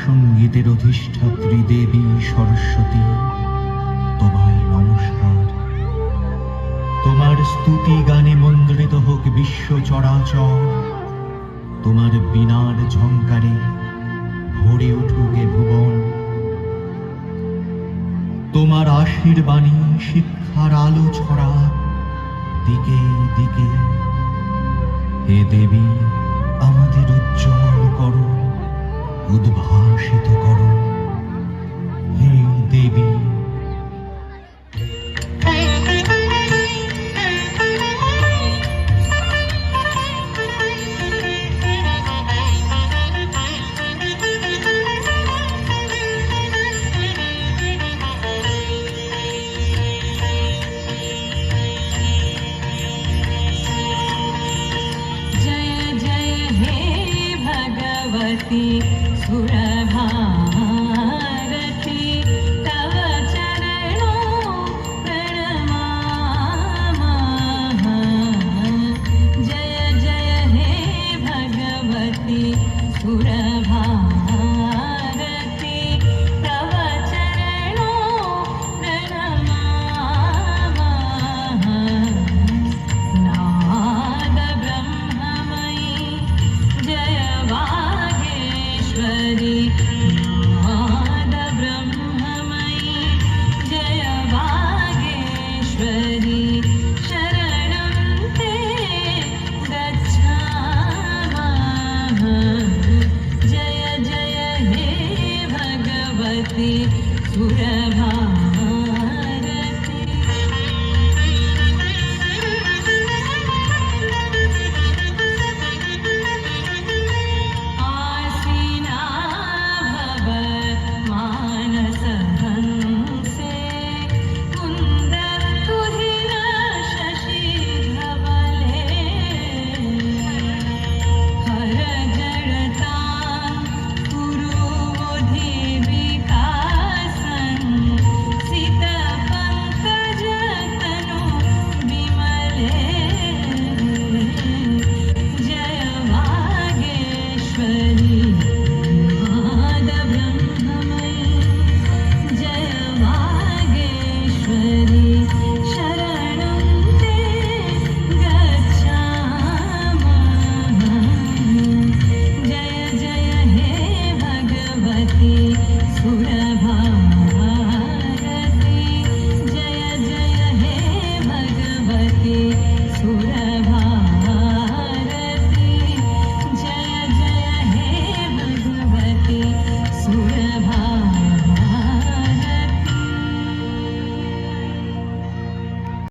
সঙ্গীতের অধিষ্ঠাত্রী দেবী সরস্বতী, তোমায় নমস্কার। তোমার স্তুতি গানে মন্দ্রিত হোক বিশ্ব চরাচর, তোমার বীণার ঝঙ্কারে ভরে উঠুক এ ভুবন। তোমার আশীর্বাণী শিক্ষার আলো ছড়া দিকে দিকে। হে দেবী, আমাদের উজ্জ্বল করো, উদ্ভাসিত করো। হে দেবী, सुरभारती तव चरणों प्रणमामः। जय जय हे भगवती सुरभारती तव चरणों प्रणमामः। नाद ब्रह्ममयी जय वागेश्वरी, नाद ब्रह्ममयी जय वागेश्वरी। शरणं ते गच्छामः। जय जय हे भगवती सुरभारती।